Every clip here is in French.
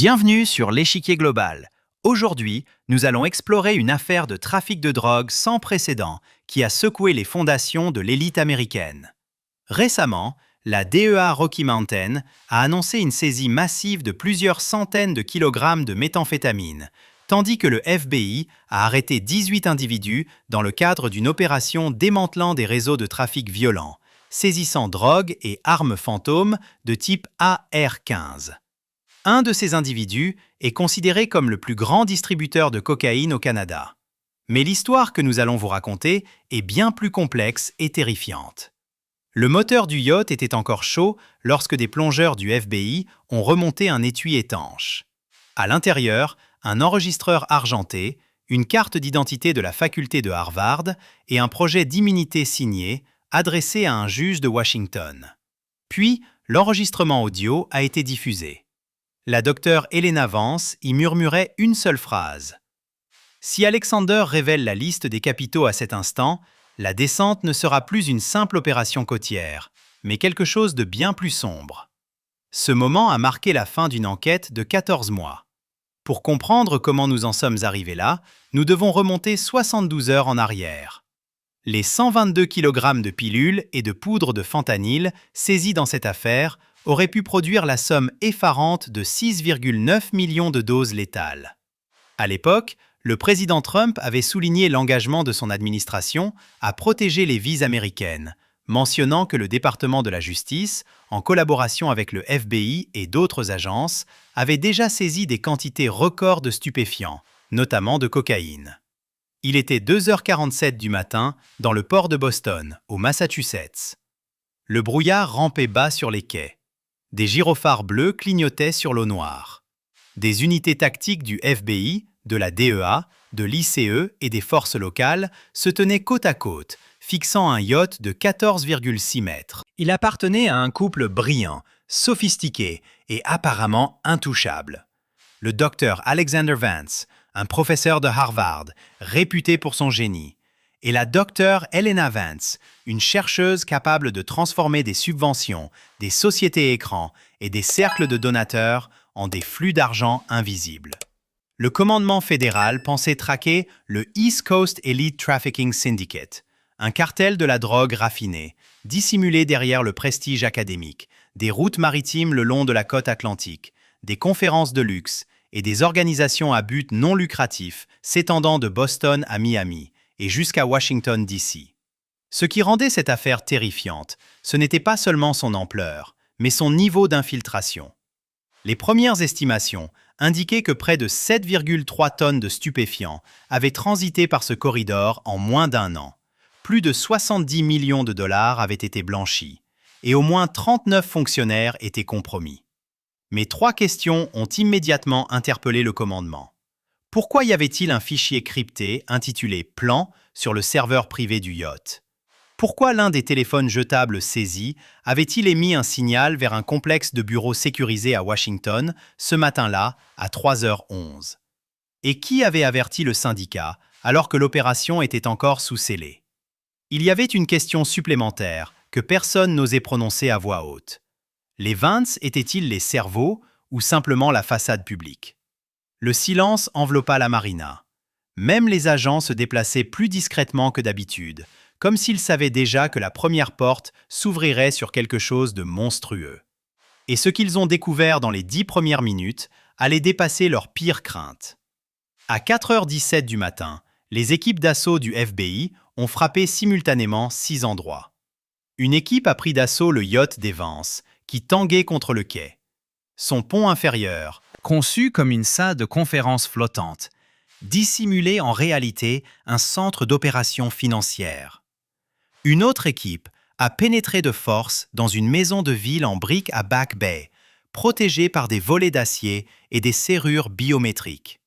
Bienvenue sur l'échiquier global. Aujourd'hui, nous allons explorer une affaire de trafic de drogue sans précédent qui a secoué les fondations de l'élite américaine. Récemment, la DEA Rocky Mountain a annoncé une saisie massive de plusieurs centaines de kilogrammes de méthamphétamine, tandis que le FBI a arrêté 18 individus dans le cadre d'une opération démantelant des réseaux de trafic violent, saisissant drogue et armes fantômes de type AR-15. Un de ces individus est considéré comme le plus grand distributeur de cocaïne au Canada. Mais l'histoire que nous allons vous raconter est bien plus complexe et terrifiante. Le moteur du yacht était encore chaud lorsque des plongeurs du FBI ont remonté un étui étanche. À l'intérieur, un enregistreur argenté, une carte d'identité de la faculté de Harvard et un projet d'immunité signé adressé à un juge de Washington. Puis, l'enregistrement audio a été diffusé. La docteure Elena Vance y murmurait une seule phrase. Si Alexander révèle la liste des capitaux à cet instant, la descente ne sera plus une simple opération côtière, mais quelque chose de bien plus sombre. Ce moment a marqué la fin d'une enquête de 14 mois. Pour comprendre comment nous en sommes arrivés là, nous devons remonter 72 heures en arrière. Les 122 kg de pilules et de poudre de fentanyl saisis dans cette affaire aurait pu produire la somme effarante de 6,9 millions de doses létales. À l'époque, le président Trump avait souligné l'engagement de son administration à protéger les vies américaines, mentionnant que le département de la justice, en collaboration avec le FBI et d'autres agences, avait déjà saisi des quantités records de stupéfiants, notamment de cocaïne. Il était 2h47 du matin dans le port de Boston, au Massachusetts. Le brouillard rampait bas sur les quais. Des gyrophares bleus clignotaient sur l'eau noire. Des unités tactiques du FBI, de la DEA, de l'ICE et des forces locales se tenaient côte à côte, fixant un yacht de 14,6 mètres. Il appartenait à un couple brillant, sophistiqué et apparemment intouchable. Le docteur Alexander Vance, un professeur de Harvard, réputé pour son génie, et la docteure Elena Vance, une chercheuse capable de transformer des subventions, des sociétés écrans et des cercles de donateurs en des flux d'argent invisibles. Le commandement fédéral pensait traquer le East Coast Elite Trafficking Syndicate, un cartel de la drogue raffinée, dissimulé derrière le prestige académique, des routes maritimes le long de la côte atlantique, des conférences de luxe et des organisations à but non lucratif s'étendant de Boston à Miami et jusqu'à Washington, D.C. Ce qui rendait cette affaire terrifiante, ce n'était pas seulement son ampleur, mais son niveau d'infiltration. Les premières estimations indiquaient que près de 7,3 tonnes de stupéfiants avaient transité par ce corridor en moins d'un an. Plus de 70 millions de dollars avaient été blanchis, et au moins 39 fonctionnaires étaient compromis. Mais 3 questions ont immédiatement interpellé le commandement. Pourquoi y avait-il un fichier crypté intitulé « Plan » sur le serveur privé du yacht? Pourquoi l'un des téléphones jetables saisis avait-il émis un signal vers un complexe de bureaux sécurisés à Washington ce matin-là à 3h11? Et qui avait averti le syndicat alors que l'opération était encore sous scellé? Il y avait une question supplémentaire que personne n'osait prononcer à voix haute. Les Vance étaient-ils les cerveaux ou simplement la façade publique? Le silence enveloppa la marina. Même les agents se déplaçaient plus discrètement que d'habitude, comme s'ils savaient déjà que la première porte s'ouvrirait sur quelque chose de monstrueux. Et ce qu'ils ont découvert dans les 10 premières minutes allait dépasser leurs pires craintes. À 4h17 du matin, les équipes d'assaut du FBI ont frappé simultanément 6 endroits. Une équipe a pris d'assaut le yacht des Vance, qui tanguait contre le quai. Son pont inférieur, conçu comme une salle de conférence flottante, dissimulait en réalité un centre d'opération financière. Une autre équipe a pénétré de force dans une maison de ville en briques à Back Bay, protégée par des volets d'acier et des serrures biométriques.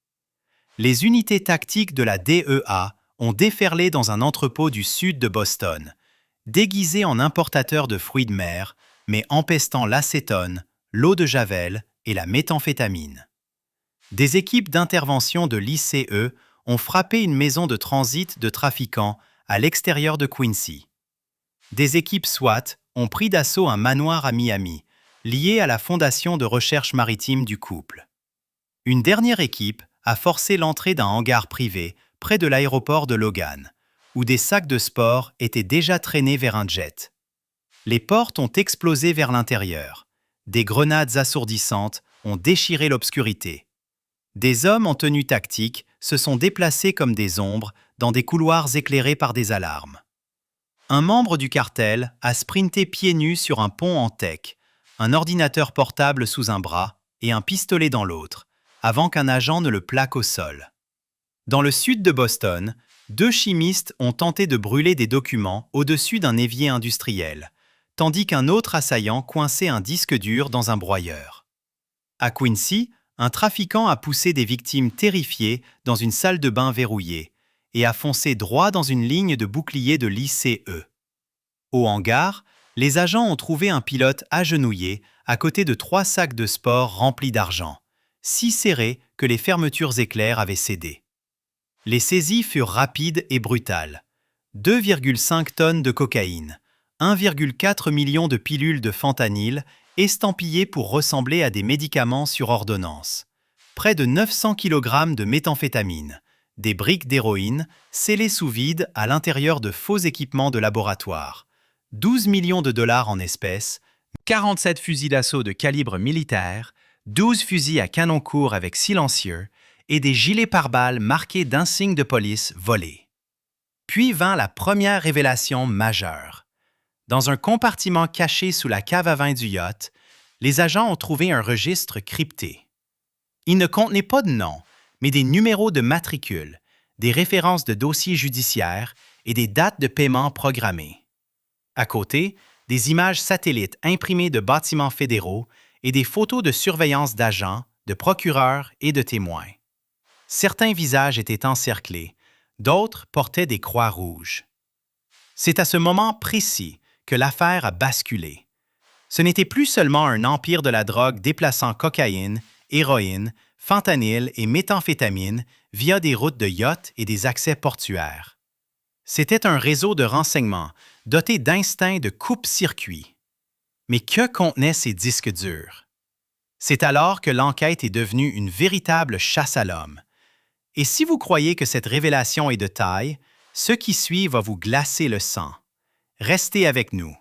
Les unités tactiques de la DEA ont déferlé dans un entrepôt du sud de Boston, déguisé en importateur de fruits de mer, mais empestant l'acétone, l'eau de javel et la méthamphétamine. Des équipes d'intervention de l'ICE ont frappé une maison de transit de trafiquants à l'extérieur de Quincy. Des équipes SWAT ont pris d'assaut un manoir à Miami, lié à la fondation de recherche maritime du couple. Une dernière équipe a forcé l'entrée d'un hangar privé près de l'aéroport de Logan, où des sacs de sport étaient déjà traînés vers un jet. Les portes ont explosé vers l'intérieur. Des grenades assourdissantes ont déchiré l'obscurité. Des hommes en tenue tactique se sont déplacés comme des ombres dans des couloirs éclairés par des alarmes. Un membre du cartel a sprinté pieds nus sur un pont en teck, un ordinateur portable sous un bras et un pistolet dans l'autre, avant qu'un agent ne le plaque au sol. Dans le sud de Boston, 2 chimistes ont tenté de brûler des documents au-dessus d'un évier industriel, tandis qu'un autre assaillant coinçait un disque dur dans un broyeur. À Quincy, un trafiquant a poussé des victimes terrifiées dans une salle de bain verrouillée et a foncé droit dans une ligne de bouclier de l'ICE. Au hangar, les agents ont trouvé un pilote agenouillé à côté de 3 sacs de sport remplis d'argent, si serrés que les fermetures éclairs avaient cédé. Les saisies furent rapides et brutales. 2,5 tonnes de cocaïne, 1,4 million de pilules de fentanyl estampillées pour ressembler à des médicaments sur ordonnance, près de 900 kg de méthamphétamine, des briques d'héroïne scellées sous vide à l'intérieur de faux équipements de laboratoire, 12 millions de dollars en espèces, 47 fusils d'assaut de calibre militaire, 12 fusils à canon court avec silencieux et des gilets pare-balles marqués d'insignes de police volés. Puis vint la première révélation majeure. Dans un compartiment caché sous la cave à vin du yacht, les agents ont trouvé un registre crypté. Il ne contenait pas de nom, mais des numéros de matricule, des références de dossiers judiciaires et des dates de paiement programmées. À côté, des images satellites imprimées de bâtiments fédéraux et des photos de surveillance d'agents, de procureurs et de témoins. Certains visages étaient encerclés, d'autres portaient des croix rouges. C'est à ce moment précis que l'affaire a basculé. Ce n'était plus seulement un empire de la drogue déplaçant cocaïne, héroïne, fentanyl et méthamphétamine via des routes de yachts et des accès portuaires. C'était un réseau de renseignements doté d'instincts de coupe-circuit. Mais que contenaient ces disques durs? C'est alors que l'enquête est devenue une véritable chasse à l'homme. Et si vous croyez que cette révélation est de taille, ce qui suit va vous glacer le sang. Restez avec nous.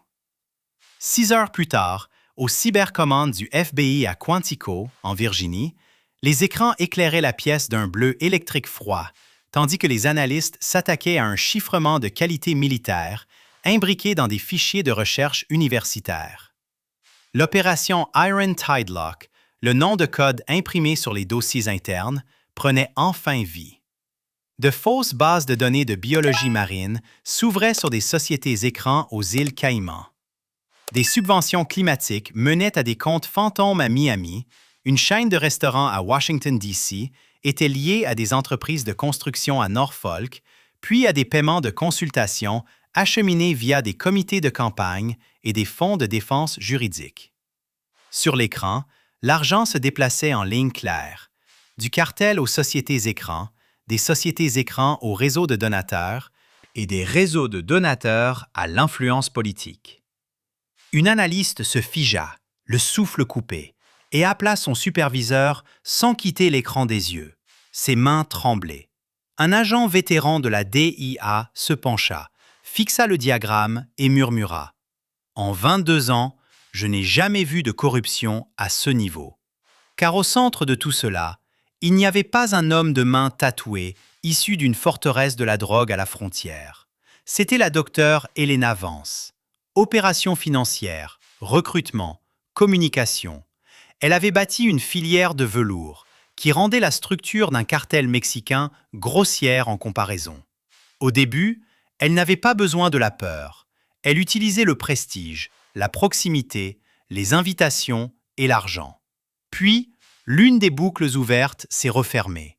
6 heures plus tard, au cybercommande du FBI à Quantico, en Virginie, les écrans éclairaient la pièce d'un bleu électrique froid, tandis que les analystes s'attaquaient à un chiffrement de qualité militaire imbriqué dans des fichiers de recherche universitaires. L'opération Iron Tide Lock, le nom de code imprimé sur les dossiers internes, prenait enfin vie. De fausses bases de données de biologie marine s'ouvraient sur des sociétés écrans aux îles Caïmans. Des subventions climatiques menaient à des comptes fantômes à Miami, une chaîne de restaurants à Washington, D.C. était liée à des entreprises de construction à Norfolk, puis à des paiements de consultation acheminés via des comités de campagne et des fonds de défense juridique. Sur l'écran, l'argent se déplaçait en ligne claire, du cartel aux sociétés écrans, des sociétés écrans aux réseaux de donateurs et des réseaux de donateurs à l'influence politique. Une analyste se figea, le souffle coupé, et appela son superviseur sans quitter l'écran des yeux. Ses mains tremblaient. Un agent vétéran de la DIA se pencha, fixa le diagramme et murmura « En 22 ans, je n'ai jamais vu de corruption à ce niveau. » Car au centre de tout cela, il n'y avait pas un homme de main tatoué, issu d'une forteresse de la drogue à la frontière. C'était la docteure Elena Vance. Opérations financières, recrutement, communication. Elle avait bâti une filière de velours qui rendait la structure d'un cartel mexicain grossière en comparaison. Au début, elle n'avait pas besoin de la peur. Elle utilisait le prestige, la proximité, les invitations et l'argent. Puis, l'une des boucles ouvertes s'est refermée.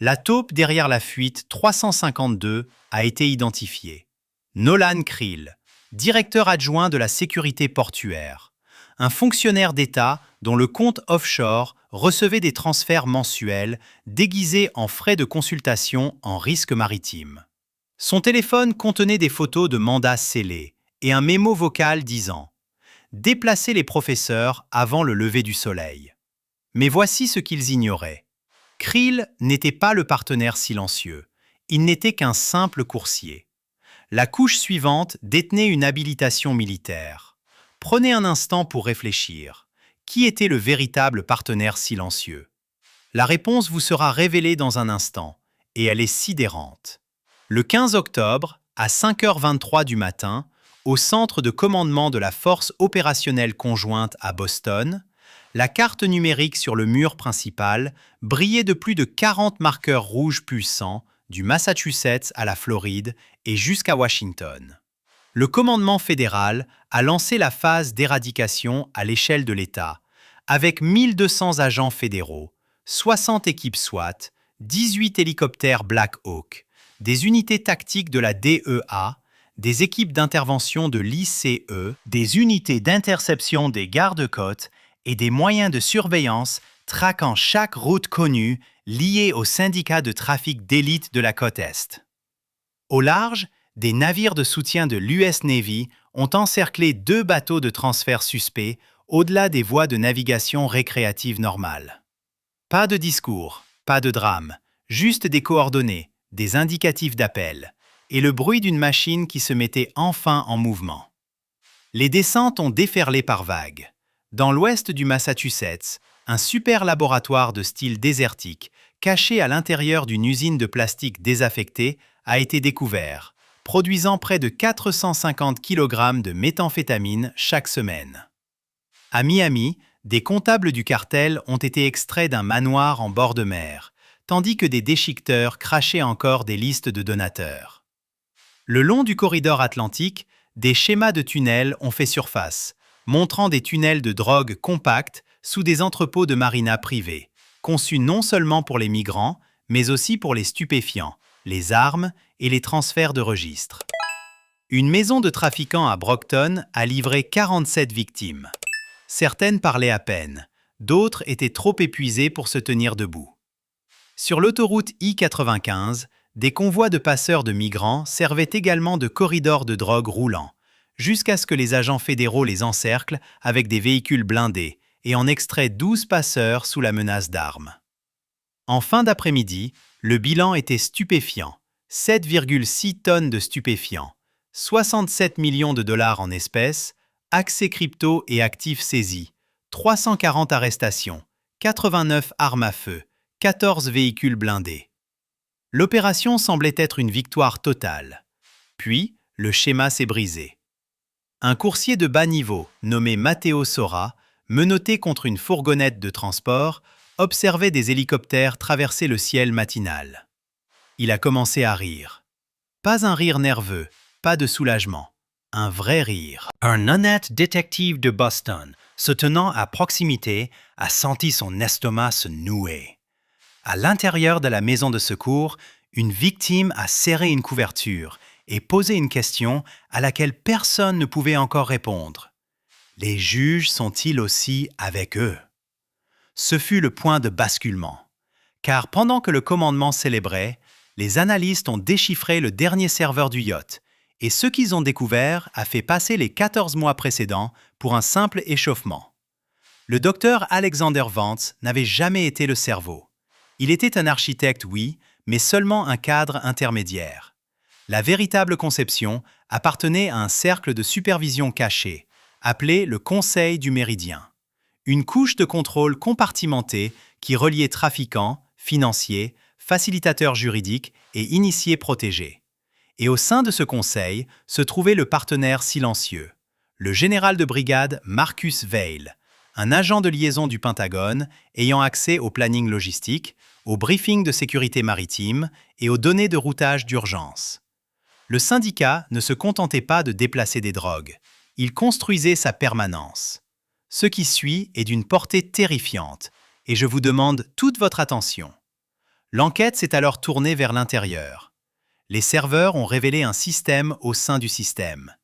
La taupe derrière la fuite 352 a été identifiée. Nolan Krill, directeur adjoint de la sécurité portuaire, un fonctionnaire d'État dont le compte offshore recevait des transferts mensuels déguisés en frais de consultation en risque maritime. Son téléphone contenait des photos de mandats scellés et un mémo vocal disant « Déplacez les professeurs avant le lever du soleil ». Mais voici ce qu'ils ignoraient. Krill n'était pas le partenaire silencieux. Il n'était qu'un simple coursier. La couche suivante détenait une habilitation militaire. Prenez un instant pour réfléchir. Qui était le véritable partenaire silencieux? La réponse vous sera révélée dans un instant, et elle est sidérante. Le 15 octobre, à 5h23 du matin, au centre de commandement de la Force opérationnelle conjointe à Boston, la carte numérique sur le mur principal brillait de plus de 40 marqueurs rouges puissants, du Massachusetts à la Floride et jusqu'à Washington. Le commandement fédéral a lancé la phase d'éradication à l'échelle de l'État, avec 1200 agents fédéraux, 60 équipes SWAT, 18 hélicoptères Black Hawk, des unités tactiques de la DEA, des équipes d'intervention de l'ICE, des unités d'interception des gardes-côtes et des moyens de surveillance traquant chaque route connue liée au syndicat de trafic d'élite de la côte Est. Au large, des navires de soutien de l'US Navy ont encerclé 2 bateaux de transfert suspects au-delà des voies de navigation récréative normales. Pas de discours, pas de drame, juste des coordonnées, des indicatifs d'appel et le bruit d'une machine qui se mettait enfin en mouvement. Les descentes ont déferlé par vagues. Dans l'ouest du Massachusetts, un super laboratoire de style désertique, caché à l'intérieur d'une usine de plastique désaffectée, a été découvert, produisant près de 450 kg de méthamphétamine chaque semaine. À Miami, des comptables du cartel ont été extraits d'un manoir en bord de mer, tandis que des déchiqueteurs crachaient encore des listes de donateurs. Le long du corridor atlantique, des schémas de tunnels ont fait surface, montrant des tunnels de drogue compacts sous des entrepôts de marina privés, conçus non seulement pour les migrants, mais aussi pour les stupéfiants, les armes et les transferts de registres. Une maison de trafiquants à Brockton a livré 47 victimes. Certaines parlaient à peine, d'autres étaient trop épuisées pour se tenir debout. Sur l'autoroute I-95, des convois de passeurs de migrants servaient également de corridors de drogue roulants, jusqu'à ce que les agents fédéraux les encerclent avec des véhicules blindés et en extraient 12 passeurs sous la menace d'armes. En fin d'après-midi, le bilan était stupéfiant, 7,6 tonnes de stupéfiants, 67 millions de dollars en espèces, accès crypto et actifs saisis, 340 arrestations, 89 armes à feu, 14 véhicules blindés. L'opération semblait être une victoire totale. Puis, le schéma s'est brisé. Un coursier de bas niveau, nommé Matteo Sora, menotté contre une fourgonnette de transport, observait des hélicoptères traverser le ciel matinal. Il a commencé à rire. Pas un rire nerveux, pas de soulagement. Un vrai rire. Un honnête détective de Boston, se tenant à proximité, a senti son estomac se nouer. À l'intérieur de la maison de secours, une victime a serré une couverture et posé une question à laquelle personne ne pouvait encore répondre. Les juges sont-ils aussi avec eux? Ce fut le point de basculement. Car pendant que le commandement célébrait, les analystes ont déchiffré le dernier serveur du yacht, et ce qu'ils ont découvert a fait passer les 14 mois précédents pour un simple échauffement. Le docteur Alexander Vance n'avait jamais été le cerveau. Il était un architecte, oui, mais seulement un cadre intermédiaire. La véritable conception appartenait à un cercle de supervision caché, appelé le Conseil du Méridien. Une couche de contrôle compartimentée qui reliait trafiquants, financiers, facilitateurs juridiques et initiés protégés. Et au sein de ce conseil se trouvait le partenaire silencieux, le général de brigade Marcus Vail, un agent de liaison du Pentagone ayant accès au planning logistique, au briefing de sécurité maritime et aux données de routage d'urgence. Le syndicat ne se contentait pas de déplacer des drogues, il construisait sa permanence. Ce qui suit est d'une portée terrifiante, et je vous demande toute votre attention. L'enquête s'est alors tournée vers l'intérieur. Les serveurs ont révélé un système au sein du système.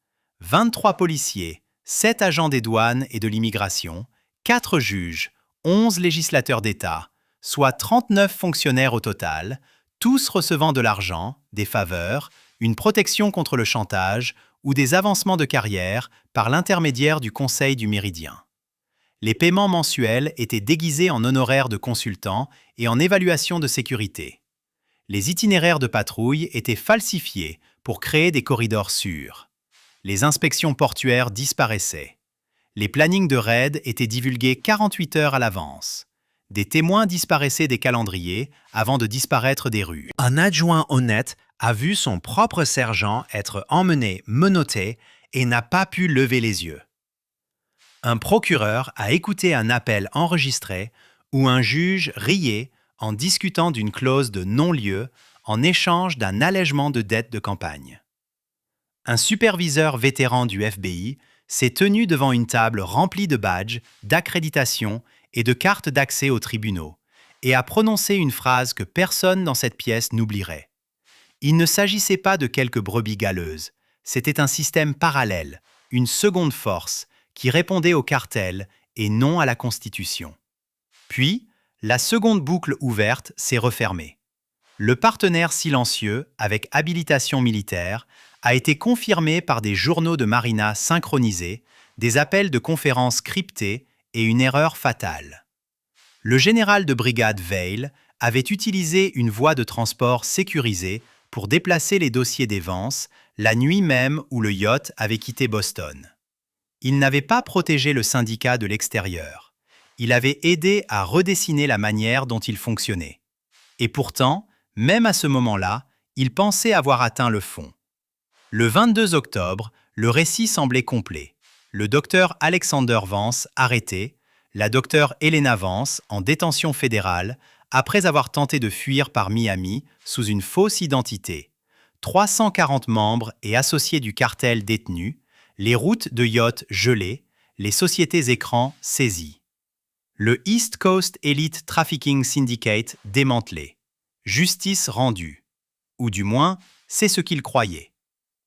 23 policiers, 7 agents des douanes et de l'immigration, 4 juges, 11 législateurs d'État, soit 39 fonctionnaires au total, tous recevant de l'argent, des faveurs, une protection contre le chantage ou des avancements de carrière par l'intermédiaire du Conseil du Méridien. Les paiements mensuels étaient déguisés en honoraires de consultants et en évaluation de sécurité. Les itinéraires de patrouille étaient falsifiés pour créer des corridors sûrs. Les inspections portuaires disparaissaient. Les plannings de raids étaient divulgués 48 heures à l'avance. Des témoins disparaissaient des calendriers avant de disparaître des rues. Un adjoint honnête a vu son propre sergent être emmené, menotté, et n'a pas pu lever les yeux. Un procureur a écouté un appel enregistré où un juge riait en discutant d'une clause de non-lieu en échange d'un allègement de dettes de campagne. Un superviseur vétéran du FBI s'est tenu devant une table remplie de badges, d'accréditation et de cartes d'accès aux tribunaux et a prononcé une phrase que personne dans cette pièce n'oublierait. Il ne s'agissait pas de quelques brebis galeuses, c'était un système parallèle, une seconde force, qui répondait au cartel et non à la Constitution. Puis, la seconde boucle ouverte s'est refermée. Le partenaire silencieux, avec habilitation militaire, a été confirmé par des journaux de marina synchronisés, des appels de conférences cryptés et une erreur fatale. Le général de brigade Veil avait utilisé une voie de transport sécurisée pour déplacer les dossiers des Vance la nuit même où le yacht avait quitté Boston. Il n'avait pas protégé le syndicat de l'extérieur. Il avait aidé à redessiner la manière dont il fonctionnait. Et pourtant, même à ce moment-là, il pensait avoir atteint le fond. Le 22 octobre, le récit semblait complet. Le docteur Alexander Vance arrêté, la docteure Helena Vance en détention fédérale après avoir tenté de fuir par Miami sous une fausse identité. 340 membres et associés du cartel détenus, les routes de yachts gelées, les sociétés écrans saisies. Le East Coast Elite Trafficking Syndicate démantelé. Justice rendue. Ou du moins, c'est ce qu'il croyait.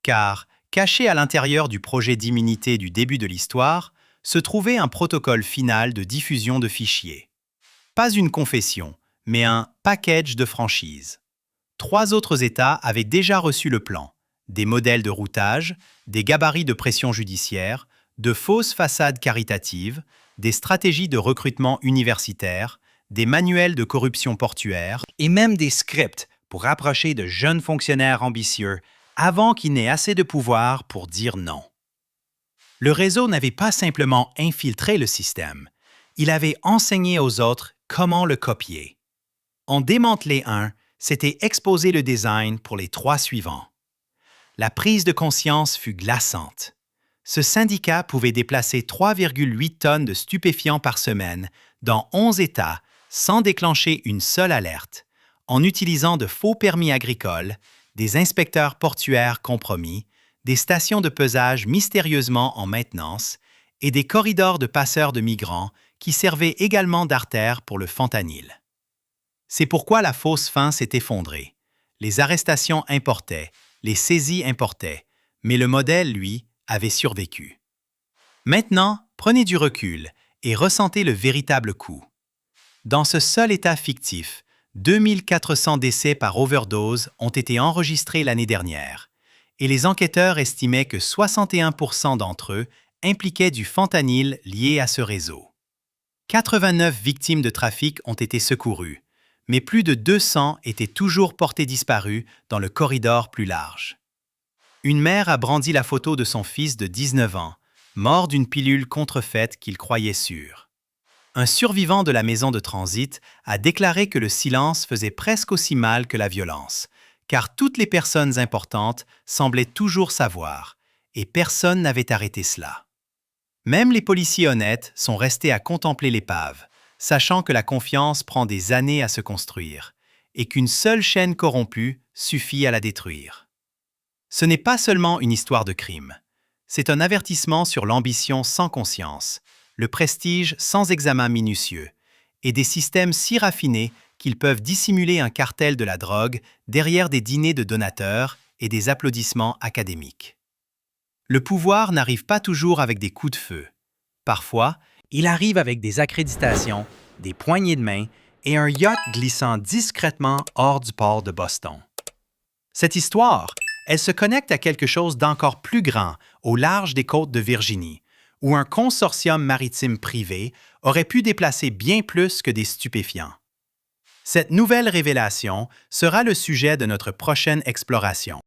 Car, caché à l'intérieur du projet d'immunité du début de l'histoire, se trouvait un protocole final de diffusion de fichiers. Pas une confession, mais un package de franchise. 3 autres États avaient déjà reçu le plan. Des modèles de routage, des gabarits de pression judiciaire, de fausses façades caritatives, des stratégies de recrutement universitaire, des manuels de corruption portuaire et même des scripts pour rapprocher de jeunes fonctionnaires ambitieux avant qu'ils n'aient assez de pouvoir pour dire non. Le réseau n'avait pas simplement infiltré le système, il avait enseigné aux autres comment le copier. En démanteler un, c'était exposer le design pour les 3 suivants. La prise de conscience fut glaçante. Ce syndicat pouvait déplacer 3,8 tonnes de stupéfiants par semaine dans 11 États sans déclencher une seule alerte, en utilisant de faux permis agricoles, des inspecteurs portuaires compromis, des stations de pesage mystérieusement en maintenance et des corridors de passeurs de migrants qui servaient également d'artères pour le fentanyl. C'est pourquoi la fausse fin s'est effondrée. Les arrestations importaient, les saisies importaient, mais le modèle, lui, avait survécu. Maintenant, prenez du recul et ressentez le véritable coup. Dans ce seul État fictif, 2400 décès par overdose ont été enregistrés l'année dernière, et les enquêteurs estimaient que 61% d'entre eux impliquaient du fentanyl lié à ce réseau. 89 victimes de trafic ont été secourues, mais plus de 200 étaient toujours portées disparues dans le corridor plus large. Une mère a brandi la photo de son fils de 19 ans, mort d'une pilule contrefaite qu'il croyait sûre. Un survivant de la maison de transit a déclaré que le silence faisait presque aussi mal que la violence, car toutes les personnes importantes semblaient toujours savoir, et personne n'avait arrêté cela. Même les policiers honnêtes sont restés à contempler l'épave, sachant que la confiance prend des années à se construire, et qu'une seule chaîne corrompue suffit à la détruire. Ce n'est pas seulement une histoire de crime, c'est un avertissement sur l'ambition sans conscience, le prestige sans examen minutieux, et des systèmes si raffinés qu'ils peuvent dissimuler un cartel de la drogue derrière des dîners de donateurs et des applaudissements académiques. Le pouvoir n'arrive pas toujours avec des coups de feu. Parfois, il arrive avec des accréditations, des poignées de main et un yacht glissant discrètement hors du port de Boston. Cette histoire, elle se connecte à quelque chose d'encore plus grand au large des côtes de Virginie, où un consortium maritime privé aurait pu déplacer bien plus que des stupéfiants. Cette nouvelle révélation sera le sujet de notre prochaine exploration.